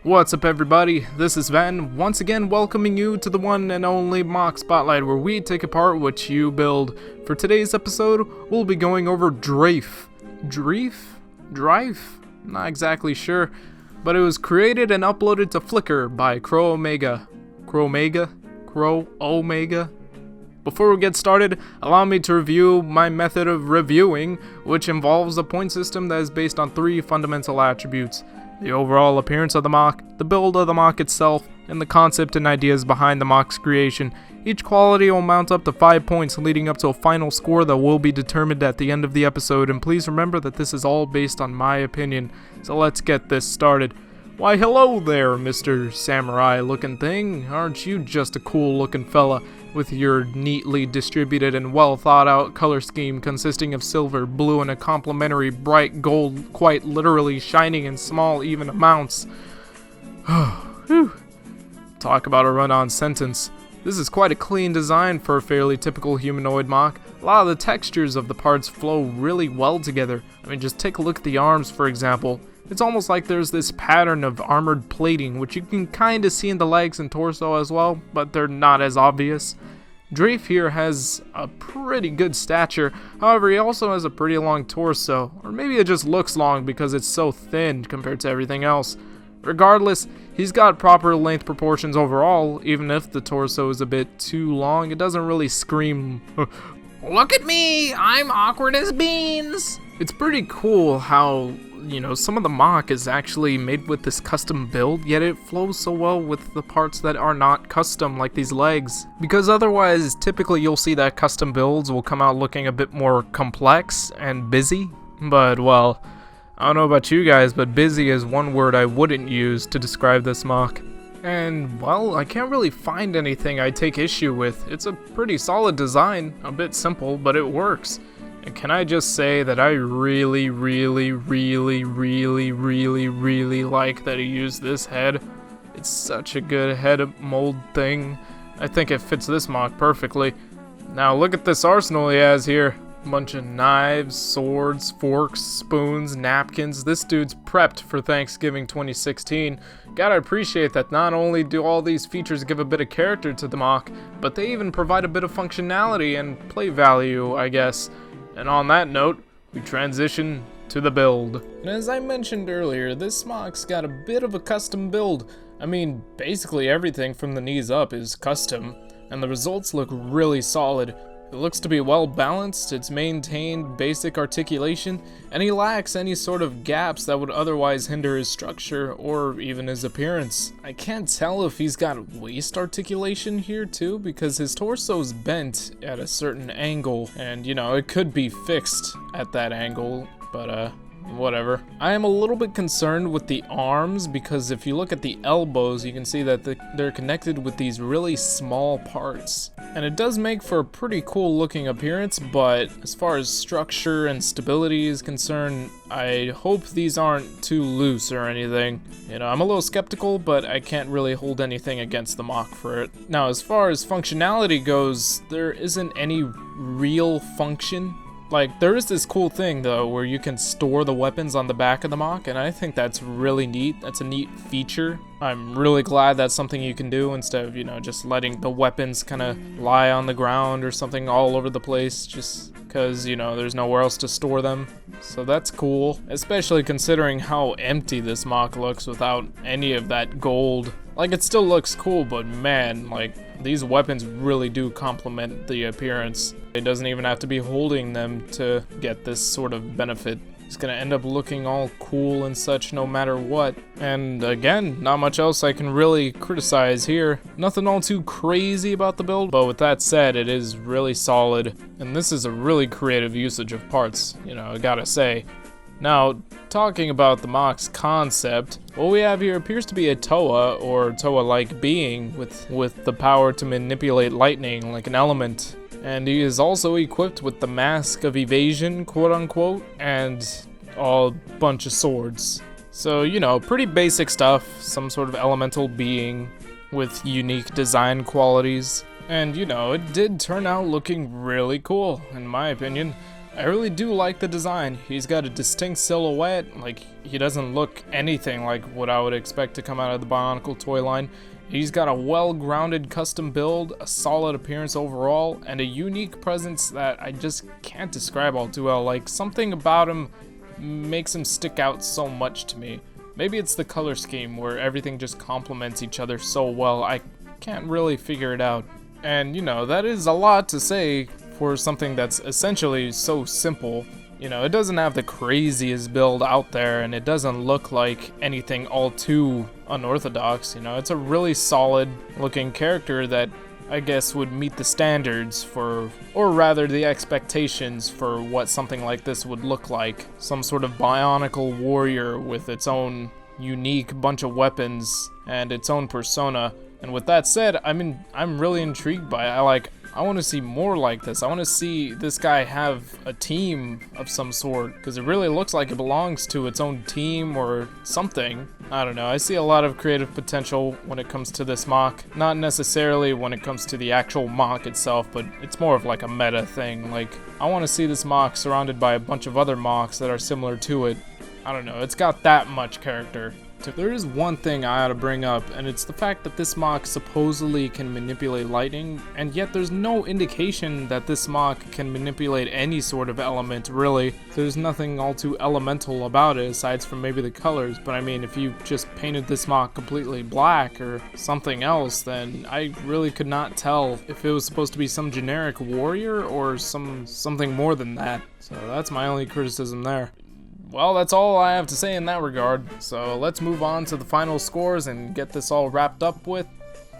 What's up everybody, this is Ben, once again welcoming you to the one and only MOC Spotlight, where we take apart what you build. For today's episode, we'll be going over Dreife. Drife? Not exactly sure, but it was created and uploaded to Flickr by Chromega. Before we get started, allow me to review my method of reviewing, which involves a point system that is based on 3 fundamental attributes: the overall appearance of the MOC, the build of the MOC itself, and the concept and ideas behind the MOC's creation. Each quality will mount up to 5 points, leading up to a final score that will be determined at the end of the episode, and please remember that this is all based on my opinion. So let's get this started. Why hello there, Mr. Samurai looking thing. Aren't you just a cool looking fella with your neatly distributed and well thought out color scheme consisting of silver, blue, and a complementary bright gold, quite literally shining in small even amounts. Talk about a run-on sentence. This is quite a clean design for a fairly typical humanoid MOC. A lot of the textures of the parts flow really well together. I mean, just take a look at the arms, for example. It's almost like there's this pattern of armored plating, which you can kinda see in the legs and torso as well, but they're not as obvious. Drife here has a pretty good stature, however he also has a pretty long torso, or maybe it just looks long because it's so thin compared to everything else. Regardless, he's got proper length proportions overall. Even if the torso is a bit too long, it doesn't really scream, "Look at me, I'm awkward as beans!" It's pretty cool how, some of the MOC is actually made with this custom build, yet it flows so well with the parts that are not custom, like these legs. Because otherwise, typically you'll see that custom builds will come out looking a bit more complex and busy. But, well, I don't know about you guys, but busy is one word I wouldn't use to describe this MOC. And, well, I can't really find anything I take issue with. It's a pretty solid design, a bit simple, but it works. And can I just say that I really like that he used this head. It's such a good head mold thing. I think it fits this MOC perfectly. Now look at this arsenal he has here. Bunch of knives, swords, forks, spoons, napkins. This dude's prepped for Thanksgiving 2016. Gotta appreciate that not only do all these features give a bit of character to the MOC, but they even provide a bit of functionality and play value, I guess. And on that note, we transition to the build. And as I mentioned earlier, this MOC's got a bit of a custom build. I mean, basically everything from the knees up is custom, and the results look really solid. It looks to be well balanced, it's maintained basic articulation, and he lacks any sort of gaps that would otherwise hinder his structure or even his appearance. I can't tell if he's got waist articulation here too, because his torso's bent at a certain angle, and it could be fixed at that angle, but whatever. I am a little bit concerned with the arms, because if you look at the elbows, you can see that they're connected with these really small parts. And it does make for a pretty cool looking appearance, but as far as structure and stability is concerned, I hope these aren't too loose or anything. I'm a little skeptical, but I can't really hold anything against the MOC for it. Now, as far as functionality goes, there isn't any real function. Like, there is this cool thing, though, where you can store the weapons on the back of the MOC, and I think that's really neat. That's a neat feature. I'm really glad that's something you can do instead of, just letting the weapons kind of lie on the ground or something all over the place, just because, there's nowhere else to store them. So that's cool, especially considering how empty this MOC looks without any of that gold. Like, it still looks cool, but man, these weapons really do complement the appearance. It doesn't even have to be holding them to get this sort of benefit. It's gonna end up looking all cool and such no matter what. And again, not much else I can really criticize here. Nothing all too crazy about the build, but with that said, it is really solid. And this is a really creative usage of parts, I gotta say. Now, talking about the MOC's concept, what we have here appears to be a Toa, or Toa-like being, with the power to manipulate lightning like an element. And he is also equipped with the Mask of Evasion, quote-unquote, and a bunch of swords. So, pretty basic stuff, some sort of elemental being with unique design qualities. And, it did turn out looking really cool, in my opinion. I really do like the design. He's got a distinct silhouette, like he doesn't look anything like what I would expect to come out of the Bionicle toy line. He's got a well-grounded custom build, a solid appearance overall, and a unique presence that I just can't describe all too well. Like, something about him makes him stick out so much to me. Maybe it's the color scheme where everything just complements each other so well. I can't really figure it out. And, you know, that is a lot to say for something that's essentially so simple. You know, it doesn't have the craziest build out there, and it doesn't look like anything all too unorthodox. You know, it's a really solid looking character that I guess would meet the standards for, or rather the expectations for what something like this would look like. Some sort of bionicle warrior with its own unique bunch of weapons and its own persona. And with that said, I'm really intrigued by it. I want to see more like this. I want to see this guy have a team of some sort, because it really looks like it belongs to its own team or something. I don't know. I see a lot of creative potential when it comes to this MOC. Not necessarily when it comes to the actual MOC itself, but it's more of like a meta thing. Like, I want to see this MOC surrounded by a bunch of other MOCs that are similar to it. I don't know. It's got that much character. There is one thing I ought to bring up, and it's the fact that this MOC supposedly can manipulate lightning, and yet there's no indication that this MOC can manipulate any sort of element, really. There's nothing all too elemental about it, aside from maybe the colors, but I mean, if you just painted this MOC completely black or something else, then I really could not tell if it was supposed to be some generic warrior or something more than that. So that's my only criticism there. Well, that's all I have to say in that regard, so let's move on to the final scores and get this all wrapped up with,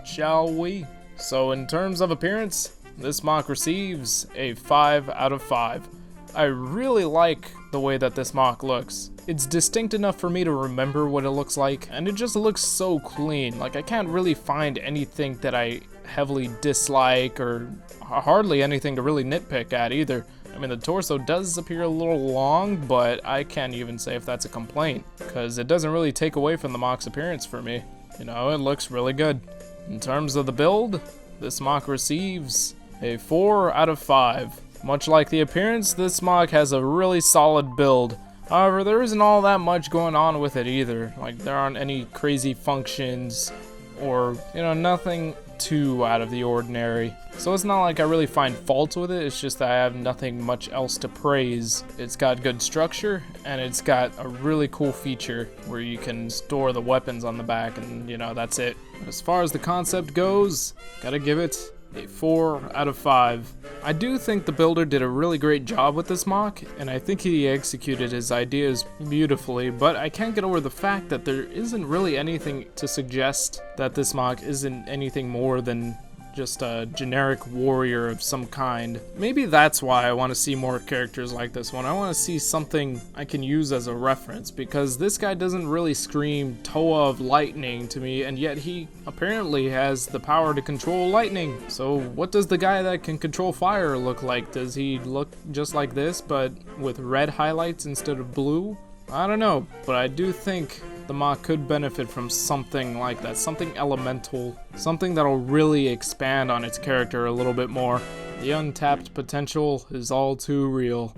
shall we? So in terms of appearance, this MOC receives a 5 out of 5. I really like the way that this MOC looks. It's distinct enough for me to remember what it looks like, and it just looks so clean. Like, I can't really find anything that I heavily dislike, or hardly anything to really nitpick at either. I mean, the torso does appear a little long, but I can't even say if that's a complaint, because it doesn't really take away from the MOC's appearance for me. You know, it looks really good. In terms of the build, this MOC receives a 4 out of 5. Much like the appearance, this MOC has a really solid build. However, there isn't all that much going on with it either. Like, there aren't any crazy functions, or, you know, nothing too out of the ordinary. So it's not like I really find fault with it, it's just that I have nothing much else to praise. It's got good structure, and it's got a really cool feature where you can store the weapons on the back, and you know, that's it. As far as the concept goes, gotta give it a 4 out of 5. I do think the builder did a really great job with this MOC, and I think he executed his ideas beautifully, but I can't get over the fact that there isn't really anything to suggest that this MOC isn't anything more than just a generic warrior of some kind. Maybe that's why I want to see more characters like this one. I want to see something I can use as a reference, because this guy doesn't really scream Toa of lightning to me, and yet he apparently has the power to control lightning. So what does the guy that can control fire look like? Does he look just like this, but with red highlights instead of blue? I don't know, but I do think the MOC could benefit from something like that, something elemental, something that'll really expand on its character a little bit more. The untapped potential is all too real.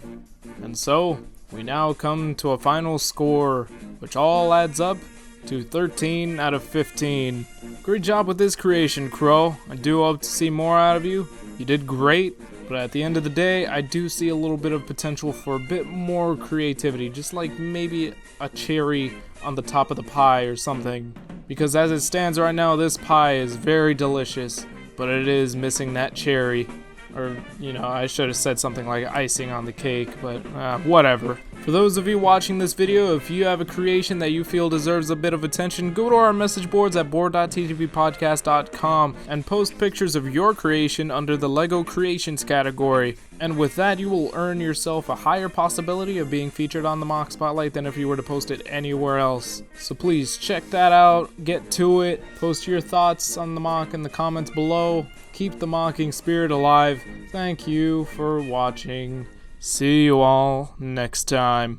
And so, we now come to a final score, which all adds up to 13 out of 15. Great job with this creation, Crow. I do hope to see more out of you. You did great. But at the end of the day, I do see a little bit of potential for a bit more creativity, just like maybe a cherry on the top of the pie or something. Because as it stands right now, this pie is very delicious, but it is missing that cherry. Or, you know, I should have said something like icing on the cake, but whatever. For those of you watching this video, if you have a creation that you feel deserves a bit of attention, go to our message boards at board.ttvpodcast.com and post pictures of your creation under the LEGO Creations category. And with that, you will earn yourself a higher possibility of being featured on the MOC Spotlight than if you were to post it anywhere else. So please check that out, get to it, post your thoughts on the MOC in the comments below. Keep the mocking spirit alive. Thank you for watching. See you all next time.